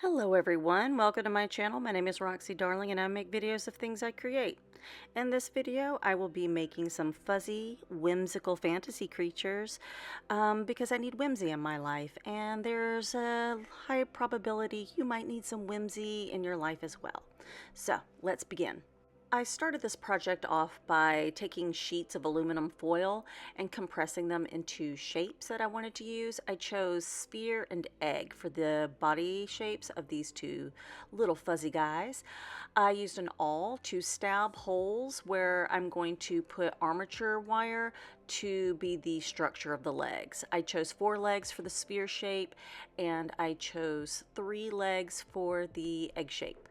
Hello everyone, welcome to my channel. My name is Roxy Darling and I make videos of things I create. In this video I will be making some fuzzy, whimsical fantasy creatures because I need whimsy in my life, and there's a high probability you might need some whimsy in your life as well. So let's begin. I started this project off by taking sheets of aluminum foil and compressing them into shapes that I wanted to use. I chose sphere and egg for the body shapes of these two little fuzzy guys. I used an awl to stab holes where I'm going to put armature wire to be the structure of the legs. I chose 4 legs for the sphere shape, and I chose 3 legs for the egg shape.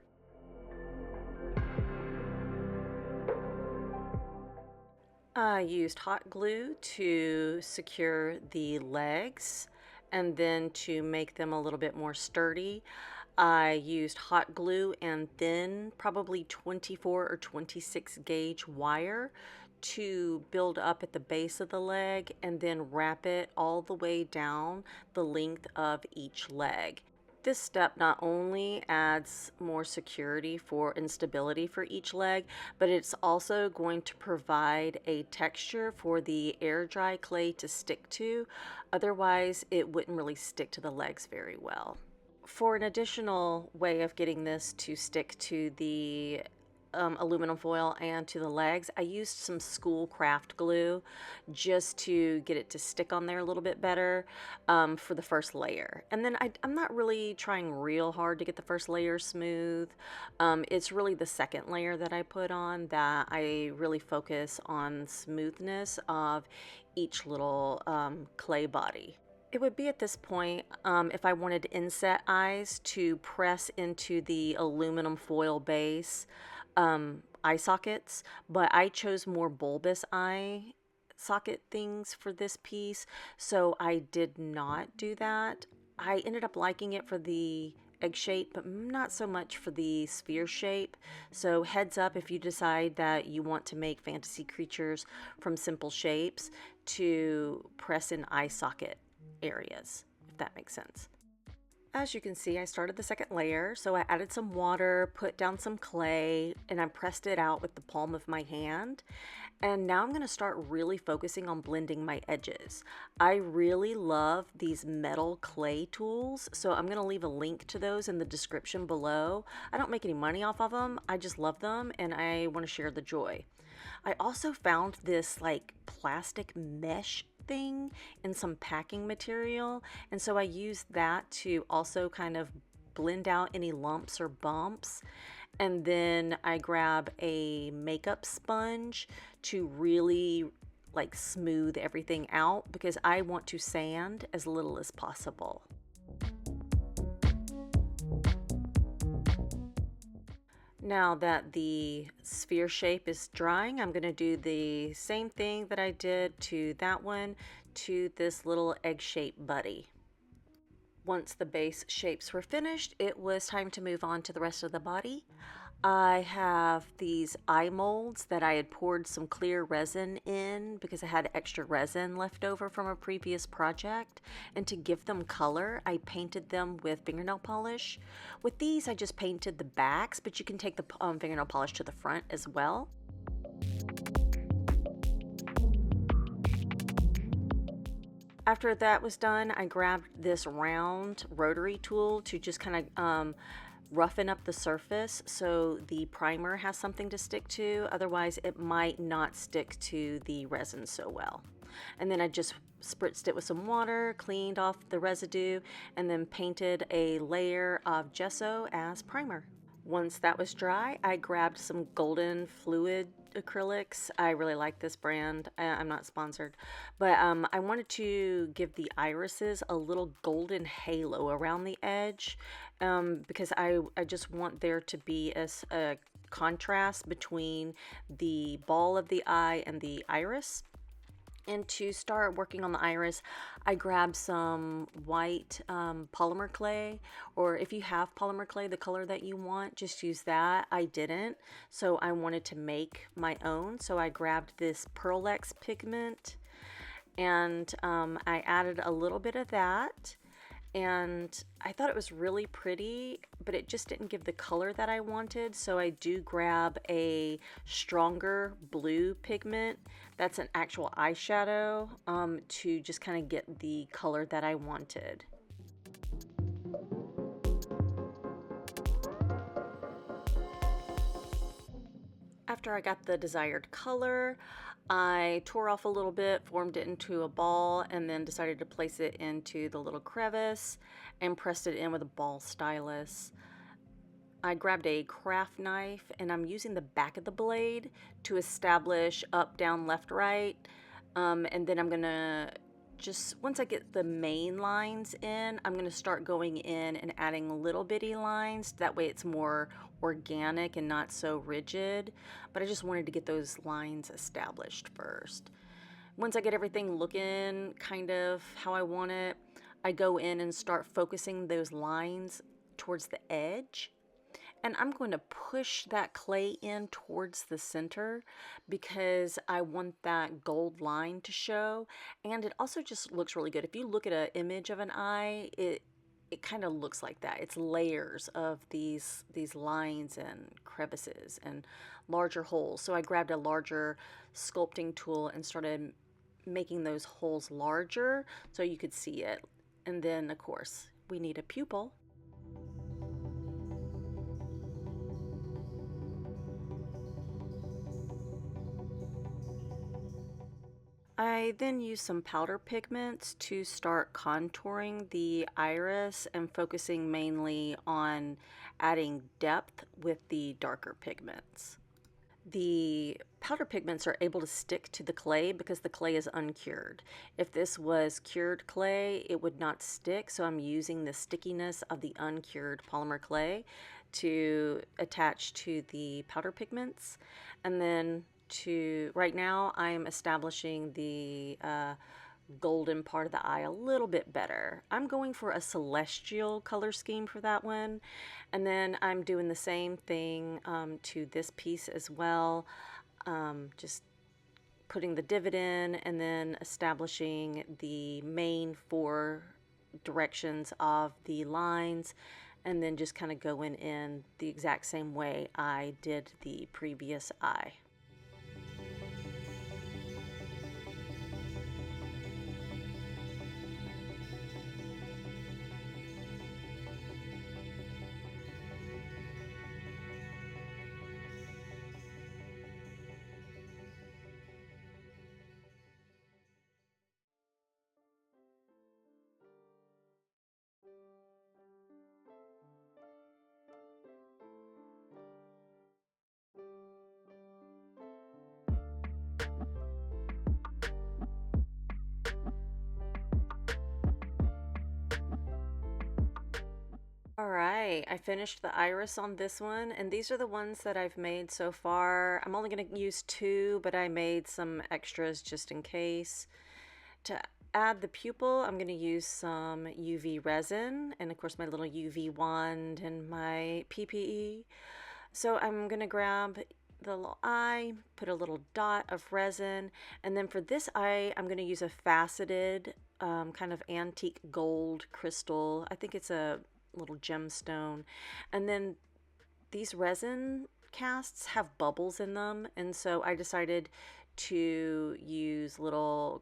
I used hot glue to secure the legs, and then to make them a little bit more sturdy, I used hot glue and thin, probably 24 or 26 gauge wire to build up at the base of the leg and then wrap it all the way down the length of each leg. This step not only adds more security and stability for each leg, but it's also going to provide a texture for the air dry clay to stick to. Otherwise, it wouldn't really stick to the legs very well. For an additional way of getting this to stick to the aluminum foil and to the legs, I used some school craft glue just to get it to stick on there a little bit better for the first layer. And then I'm not really trying real hard to get the first layer smooth. It's really the second layer that I put on that I really focus on smoothness of each little clay body. It would be at this point, if I wanted inset eyes, to press into the aluminum foil base eye sockets, but I chose more bulbous eye socket things for this piece, so I did not do that. I ended up liking it for the egg shape, but not so much for the sphere shape. So heads up if you decide that you want to make fantasy creatures from simple shapes, to press in eye socket areas, if that makes sense. As you can see, I started the second layer, so I added some water, put down some clay, and I pressed it out with the palm of my hand. And now I'm going to start really focusing on blending my edges. I really love these metal clay tools, so I'm going to leave a link to those in the description below. I don't make any money off of them, I just love them and I want to share the joy. I also found this like plastic mesh thing in some packing material, and so I used that to also kind of blend out any lumps or bumps. And then I grab a makeup sponge to really like smooth everything out, because I want to sand as little as possible. Now that the sphere shape is drying, I'm going to do the same thing that I did to that one to this little egg-shaped buddy. Once the base shapes were finished, it was time to move on to the rest of the body. I have these eye molds that I had poured some clear resin in because I had extra resin left over from a previous project, and to give them color I painted them with fingernail polish. With these I just painted the backs, but you can take the fingernail polish to the front as well. After that was done, I grabbed this round rotary tool to just kind of roughen up the surface so the primer has something to stick to. Otherwise it might not stick to the resin so well. And then I just spritzed it with some water, cleaned off the residue, and then painted a layer of gesso as primer. Once that was dry, I grabbed some golden fluid acrylics. I really like this brand. I'm not sponsored, but I wanted to give the irises a little golden halo around the edge, because I just want there to be a contrast between the ball of the eye and the iris. And to start working on the iris, I grabbed some white polymer clay, or if you have polymer clay, the color that you want, just use that. I didn't, so I wanted to make my own. So I grabbed this Pearl-Ex pigment, and I added a little bit of that. and I thought it was really pretty, but it just didn't give the color that I wanted. So I do grab a stronger blue pigment that's an actual eyeshadow to just kind of get the color that I wanted. After I got the desired color, I tore off a little bit, formed it into a ball, and then decided to place it into the little crevice and pressed it in with a ball stylus. I grabbed a craft knife and I'm using the back of the blade to establish up, down, left, right. And then I'm gonna just, once I get the main lines in, I'm gonna start going in and adding little bitty lines. That way it's more organic and not so rigid. But I just wanted to get those lines established first. Once I get everything looking kind of how I want it, I go in and start focusing those lines towards the edge. And I'm going to push that clay in towards the center because I want that gold line to show. And it also just looks really good. If you look at an image of an eye, it kind of looks like that. It's layers of these lines and crevices and larger holes. So I grabbed a larger sculpting tool and started making those holes larger so you could see it. And then, of course, we need a pupil. I then use some powder pigments to start contouring the iris and focusing mainly on adding depth with the darker pigments. The powder pigments are able to stick to the clay because the clay is uncured. If this was cured clay, it would not stick, so I'm using the stickiness of the uncured polymer clay to attach to the powder pigments. And then right now I'm establishing the golden part of the eye a little bit better. I'm going for a celestial color scheme for that one. And then I'm doing the same thing to this piece as well. Just putting the divot in and then establishing the main four directions of the lines, and then just kind of going in the exact same way I did the previous eye. All right, I finished the iris on this one, and these are the ones that I've made so far. I'm only going to use two, but I made some extras just in case. To add the pupil, I'm going to use some UV resin, and of course my little UV wand and my PPE. So I'm going to grab the little eye, put a little dot of resin, and then for this eye, I'm going to use a faceted kind of antique gold crystal. I think it's a little gemstone. And then these resin casts have bubbles in them, and so I decided to use little,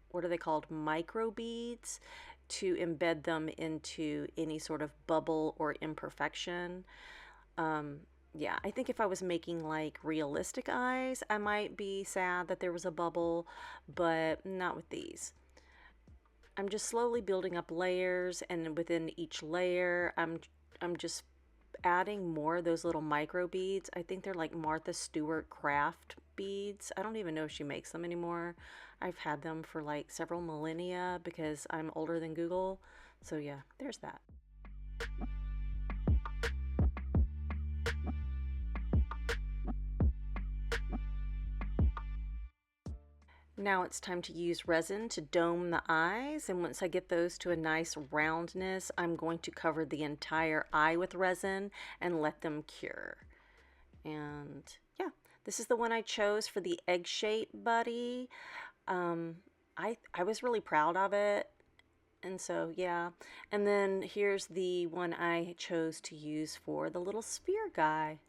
what are they called? Micro beads to embed them into any sort of bubble or imperfection. Yeah, I think if I was making like realistic eyes, I might be sad that there was a bubble, but not with these. I'm just slowly building up layers, and within each layer, I'm just adding more of those little micro beads. I think they're like Martha Stewart craft beads. I don't even know if she makes them anymore. I've had them for like several millennia because I'm older than Google. So yeah, there's that. Now it's time to use resin to dome the eyes, and once I get those to a nice roundness, I'm going to cover the entire eye with resin and let them cure. And yeah, this is the one I chose for the egg shape buddy. I was really proud of it. And so, yeah. And then here's the one I chose to use for the little sphere guy.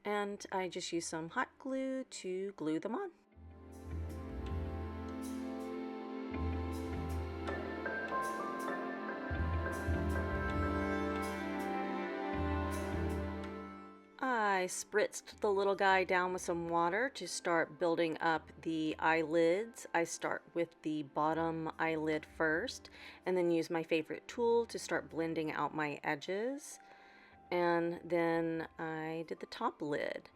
And I just used some hot glue to glue them on. I spritzed the little guy down with some water to start building up the eyelids. I start with the bottom eyelid first and then use my favorite tool to start blending out my edges. And then I did the top lid.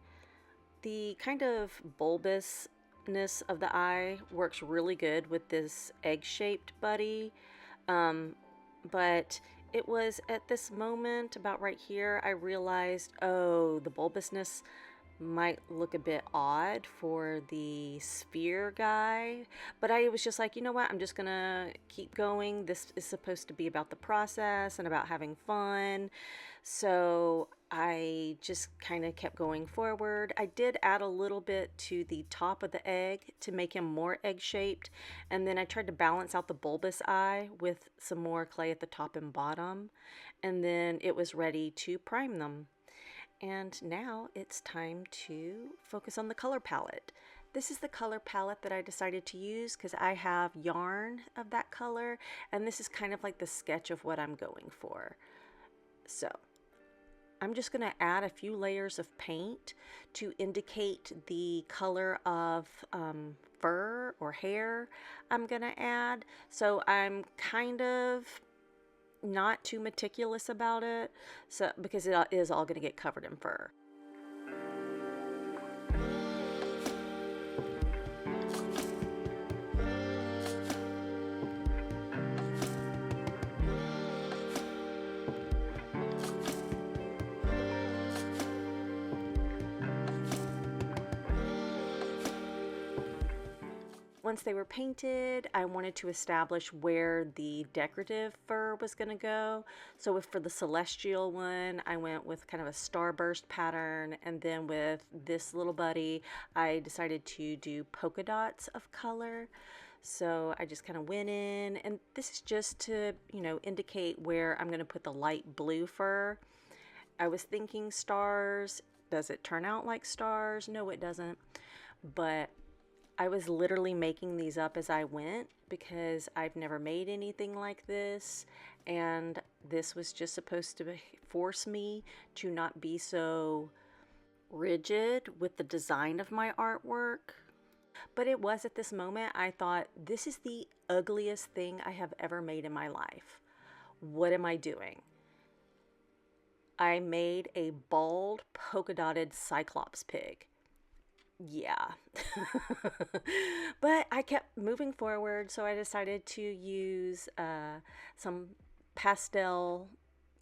The kind of bulbousness of the eye works really good with this egg-shaped buddy. But it was at this moment, about right here, I realized, oh, the bulbousness might look a bit odd for the sphere guy. But I was just like, you know what? I'm just gonna keep going. This is supposed to be about the process and about having fun. So I just kind of kept going forward. I did add a little bit to the top of the egg to make him more egg-shaped, and then I tried to balance out the bulbous eye with some more clay at the top and bottom, and then it was ready to prime them. And now it's time to focus on the color palette. This is the color palette that I decided to use because I have yarn of that color, and this is kind of like the sketch of what I'm going for. So I'm just going to add a few layers of paint to indicate the color of fur or hair I'm going to add. So I'm kind of not too meticulous about it, so because it is all going to get covered in fur. Once they were painted, I wanted to establish where the decorative fur was going to go. So for the celestial one, I went with kind of a starburst pattern, and then with this little buddy, I decided to do polka dots of color. So I just kind of went in, and this is just to, indicate where I'm going to put the light blue fur. I was thinking stars. Does it turn out like stars? No, it doesn't. But I was literally making these up as I went because I've never made anything like this, and this was just supposed to force me to not be so rigid with the design of my artwork. But it was at this moment I thought, this is the ugliest thing I have ever made in my life. What am I doing? I made a bald polka dotted cyclops pig. Yeah. But I kept moving forward, so I decided to use some pastel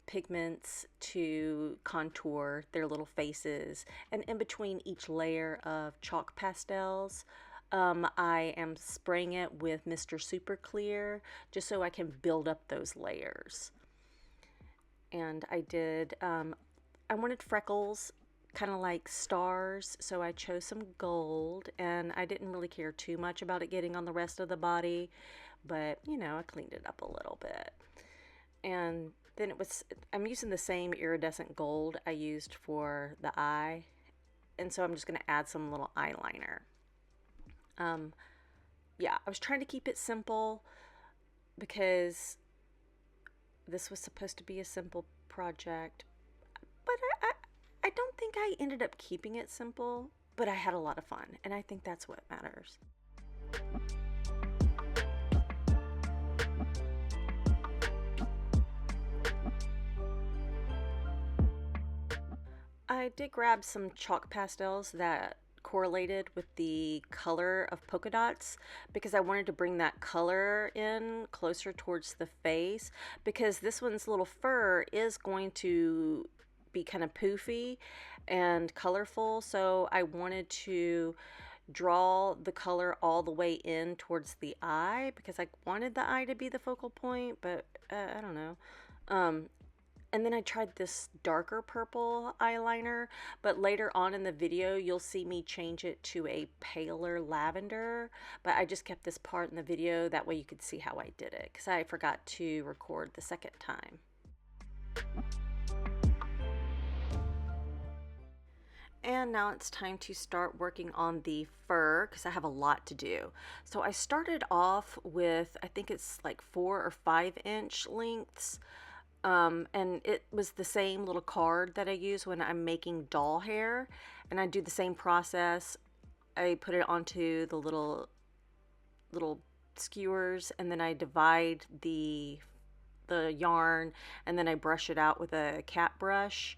pigments to contour their little faces. And in between each layer of chalk pastels, I am spraying it with Mr. Super Clear just so I can build up those layers. And I wanted freckles kind of like stars, so I chose some gold, and I didn't really care too much about it getting on the rest of the body, but I cleaned it up a little bit. And then I'm using the same iridescent gold I used for the eye, and so I'm just going to add some little eyeliner. Yeah, I was trying to keep it simple because this was supposed to be a simple project, but I don't think I ended up keeping it simple, but I had a lot of fun, and I think that's what matters. I did grab some chalk pastels that correlated with the color of polka dots because I wanted to bring that color in closer towards the face, because this one's little fur is going to be kind of poofy and colorful, so I wanted to draw the color all the way in towards the eye because I wanted the eye to be the focal point, but I don't know. And then I tried this darker purple eyeliner, but later on in the video, you'll see me change it to a paler lavender. But I just kept this part in the video, that way you could see how I did it, because I forgot to record the second time. And now it's time to start working on the fur because I have a lot to do. So I started off with, I think it's like 4 or 5 inch lengths. And it was the same little card that I use when I'm making doll hair. And I do the same process. I put it onto the little skewers, and then I divide the yarn, and then I brush it out with a cat brush.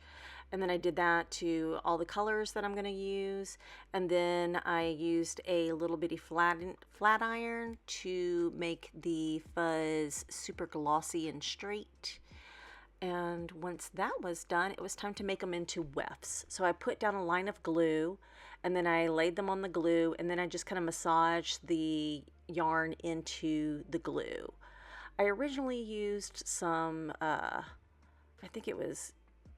And then I did that to all the colors that I'm going to use. And then I used a little bitty flat iron to make the fuzz super glossy and straight. And once that was done, it was time to make them into wefts. So I put down a line of glue, and then I laid them on the glue, and then I just kind of massaged the yarn into the glue. I originally used some, I think it was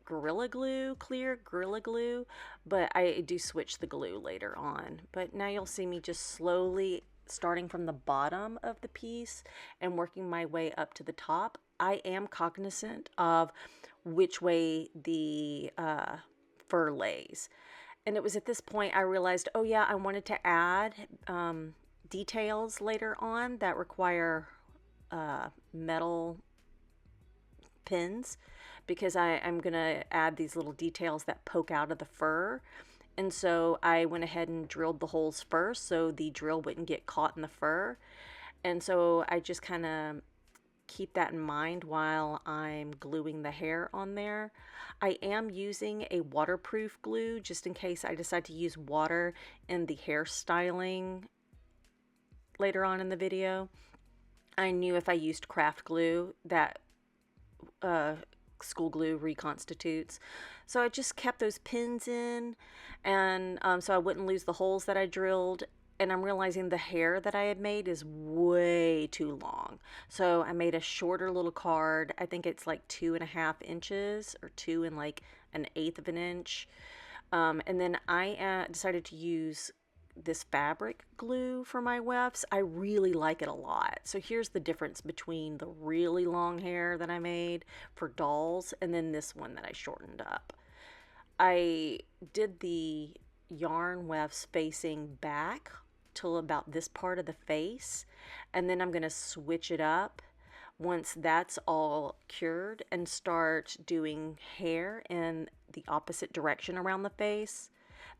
Gorilla Glue, clear Gorilla Glue, but I do switch the glue later on. But now you'll see me just slowly starting from the bottom of the piece and working my way up to the top. I am cognizant of which way the fur lays. And it was at this point I realized, oh yeah, I wanted to add details later on that require metal pins, because I'm gonna add these little details that poke out of the fur. And so I went ahead and drilled the holes first so the drill wouldn't get caught in the fur. And so I just kind of keep that in mind while I'm gluing the hair on there. I am using a waterproof glue just in case I decide to use water in the hairstyling later on in the video. I knew if I used craft glue that school glue reconstitutes. So I just kept those pins in, and so I wouldn't lose the holes that I drilled. And I'm realizing the hair that I had made is way too long. So I made a shorter little card. I think it's like 2.5 inches or 2 1/8 of an inch. And then I decided to use this fabric glue for my wefts. I really like it a lot. So here's the difference between the really long hair that I made for dolls and then this one that I shortened up. I did the yarn wefts facing back till about this part of the face, and then I'm going to switch it up once that's all cured and start doing hair in the opposite direction around the face.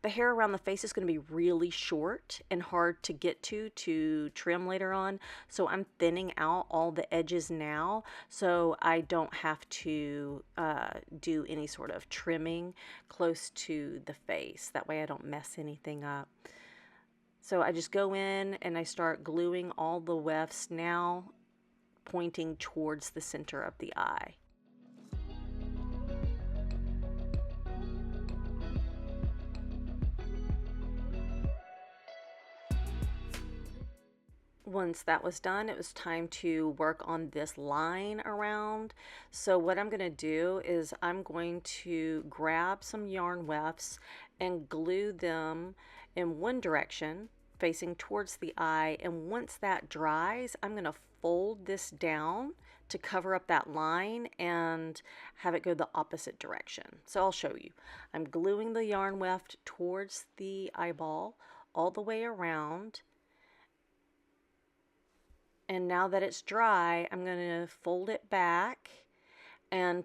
The hair around the face is going to be really short and hard to get to trim later on. So I'm thinning out all the edges now so I don't have to do any sort of trimming close to the face. That way I don't mess anything up. So I just go in and I start gluing all the wefts now pointing towards the center of the eye. Once that was done, it was time to work on this line around. So what I'm going to do is I'm going to grab some yarn wefts and glue them in one direction facing towards the eye, and once that dries, I'm going to fold this down to cover up that line and have it go the opposite direction. So I'll show you. I'm gluing the yarn weft towards the eyeball all the way around. And now that it's dry, I'm going to fold it back and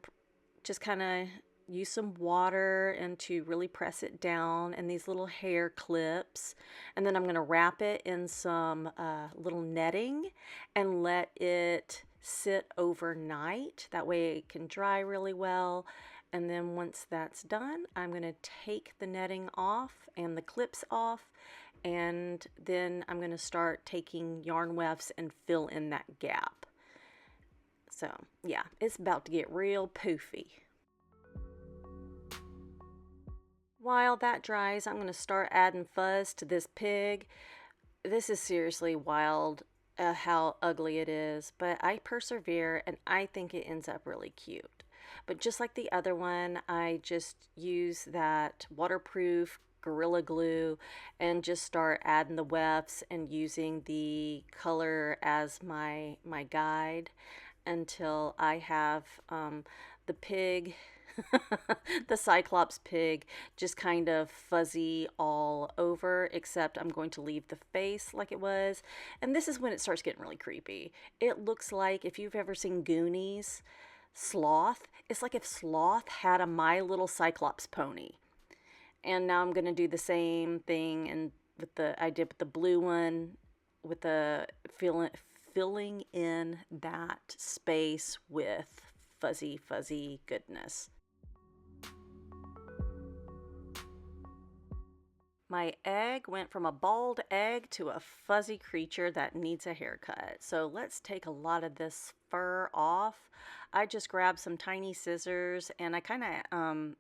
just kind of use some water and to really press it down in these little hair clips. And then I'm going to wrap it in some little netting and let it sit overnight. That way it can dry really well. And then once that's done, I'm going to take the netting off and the clips off. And then I'm going to start taking yarn wefts and fill in that gap. So yeah, it's about to get real poofy. While that dries, I'm going to start adding fuzz to this pig. This is seriously wild how ugly it is, but I persevere and I think it ends up really cute. But just like the other one, I just use that waterproof Gorilla Glue and just start adding the wefts and using the color as my guide until I have the pig, the Cyclops pig, just kind of fuzzy all over, except I'm going to leave the face like it was. And this is when it starts getting really creepy. It looks like, if you've ever seen Goonies, Sloth, it's like if Sloth had a My Little Cyclops pony. And now I'm going to do the same thing and with the I did with the blue one, with the filling in that space with fuzzy goodness. My egg went from a bald egg to a fuzzy creature that needs a haircut. So let's take a lot of this fur off. I just grabbed some tiny scissors and I kind of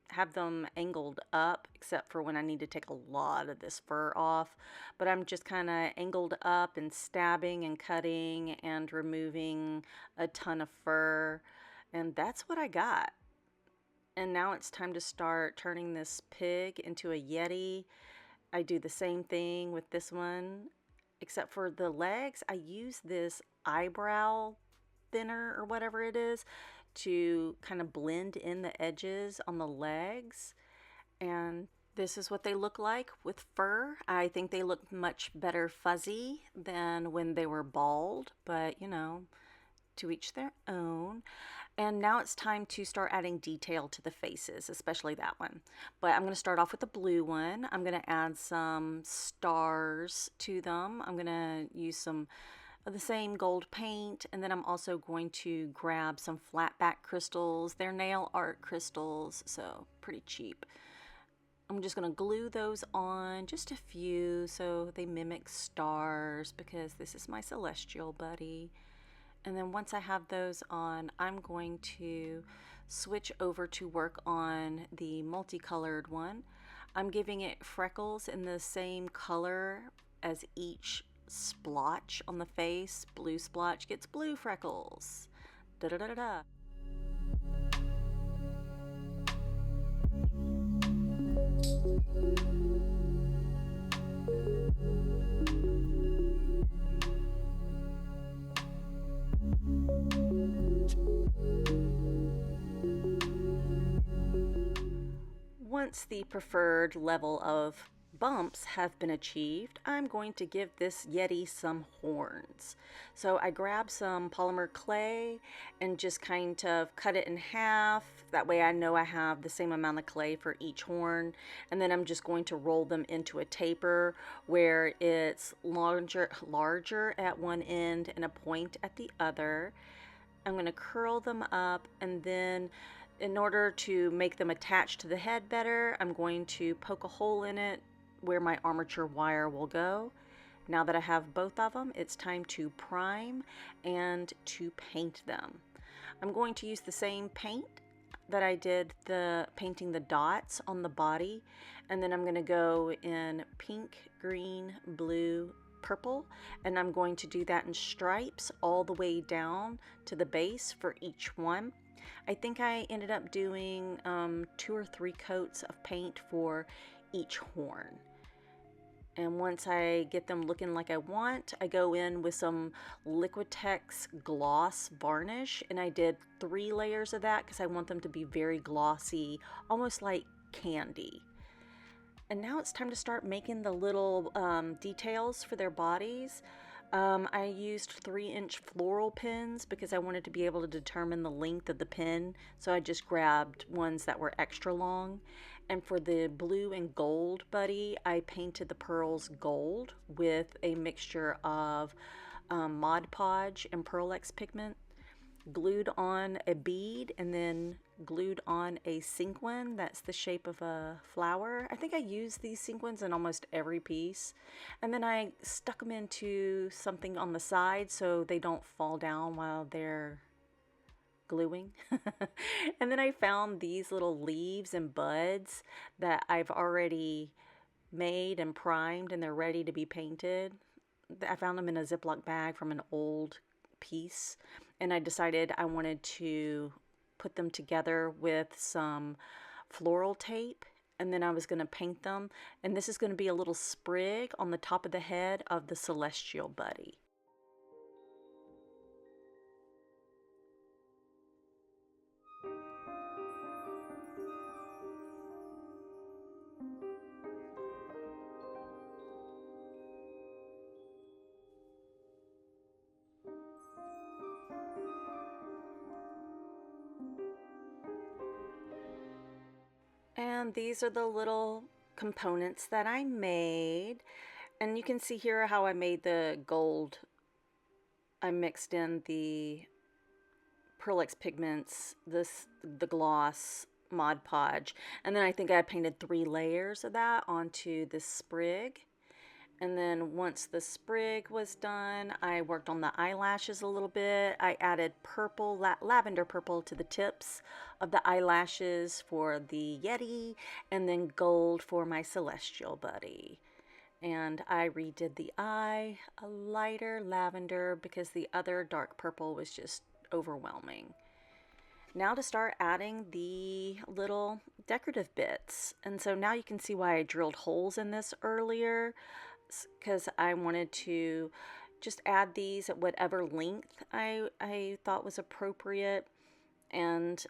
have them angled up, except for when I need to take a lot of this fur off. But I'm just kind of angled up and stabbing and cutting and removing a ton of fur. And that's what I got. And now it's time to start turning this pig into a yeti. I do the same thing with this one, except for the legs. I use this eyebrow thinner or whatever it is to kind of blend in the edges on the legs. And this is what they look like with fur. I think they look much better fuzzy than when they were bald, but you know, to each their own. And now it's time to start adding detail to the faces, especially that one. But I'm going to start off with the blue one. I'm going to add some stars to them. I'm going to use some of the same gold paint, and then I'm also going to grab some flat back crystals. They're nail art crystals, so pretty cheap. I'm just going to glue those on, just a few, so they mimic stars, because this is my celestial buddy. And then once I have those on, I'm going to switch over to work on the multicolored one. I'm giving it freckles in the same color as each splotch on the face. Blue splotch gets blue freckles. Da da da da da. Once the preferred level of bumps have been achieved, I'm going to give this Yeti some horns. So I grab some polymer clay and just kind of cut it in half. That way I know I have the same amount of clay for each horn. And then I'm just going to roll them into a taper where it's larger at one end and a point at the other. I'm going to curl them up, and then in order to make them attach to the head better, I'm going to poke a hole in it where my armature wire will go. Now that I have both of them, it's time to prime and to paint them. I'm going to use the same paint that I did painting the dots on the body, and then I'm going to go in pink, green, blue, purple, and I'm going to do that in stripes all the way down to the base for each one. I think I ended up doing 2 or 3 coats of paint for each horn. And once I get them looking like I want, I go in with some Liquitex gloss varnish, and I did 3 layers of that because I want them to be very glossy, almost like candy. And now it's time to start making the little details for their bodies. I used 3-inch floral pins because I wanted to be able to determine the length of the pin. So I just grabbed ones that were extra long. And for the blue and gold buddy, I painted the pearls gold with a mixture of Mod Podge and Pearl X pigment. Glued on a bead and then glued on a sequin that's the shape of a flower. I think I used these sequins in almost every piece. And then I stuck them into something on the side so they don't fall down while they're gluing. And then I found these little leaves and buds that I've already made and primed, and they're ready to be painted. I found them in a Ziploc bag from an old piece, and I decided I wanted to put them together with some floral tape, and then I was going to paint them. And this is going to be a little sprig on the top of the head of the celestial buddy. And these are the little components that I made. And you can see here how I made the gold. I mixed in the Pearl pigments, the gloss, Mod Podge, and then I think I painted 3 layers of that onto this sprig. And then once the sprig was done, I worked on the eyelashes a little bit. I added purple, lavender purple to the tips of the eyelashes for the Yeti, and then gold for my celestial buddy. And I redid the eye a lighter lavender because the other dark purple was just overwhelming. Now to start adding the little decorative bits. And so now you can see why I drilled holes in this earlier, because I wanted to just add these at whatever length I thought was appropriate. And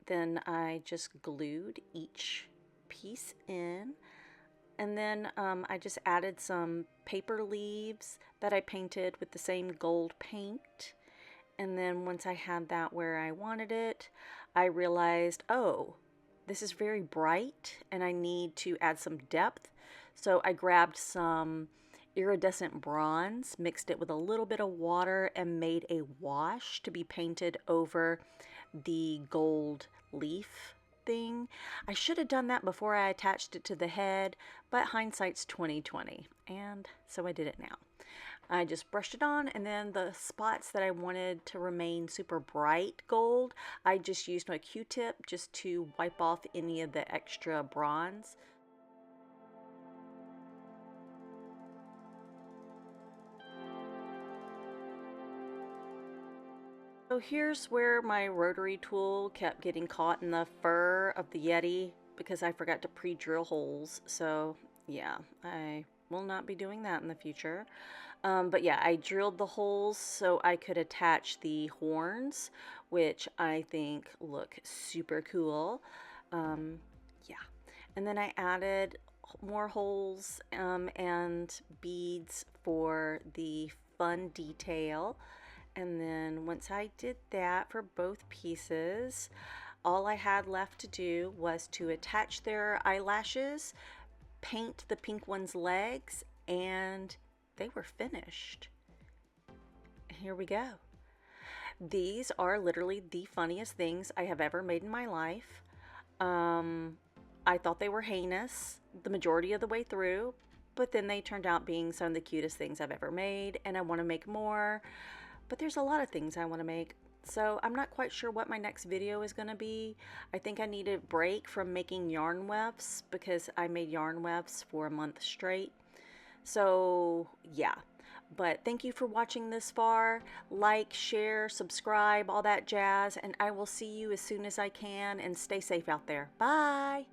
then I just glued each piece in. And then I just added some paper leaves that I painted with the same gold paint. And then once I had that where I wanted it, I realized, oh, this is very bright and I need to add some depth. So I grabbed some iridescent bronze, mixed it with a little bit of water, and made a wash to be painted over the gold leaf thing. I should have done that before I attached it to the head, but hindsight's 20/20, and so I did it now. I just brushed it on, and then the spots that I wanted to remain super bright gold, I just used my Q-tip just to wipe off any of the extra bronze. So here's where my rotary tool kept getting caught in the fur of the Yeti because I forgot to pre-drill holes. So yeah, I will not be doing that in the future. But yeah, I drilled the holes so I could attach the horns, which I think look super cool. Yeah, and then I added more holes and beads for the fun detail. And then once I did that for both pieces, all I had left to do was to attach their eyelashes, paint the pink one's legs, and they were finished. Here we go. These are literally the funniest things I have ever made in my life. I thought they were heinous the majority of the way through, but then they turned out being some of the cutest things I've ever made, and I want to make more. But there's a lot of things I want to make, so I'm not quite sure what my next video is going to be. I think I need a break from making yarn wefts because I made yarn wefts for a month straight. So yeah, but thank you for watching this far. Like, share, subscribe, all that jazz, and I will see you as soon as I can, and stay safe out there. Bye!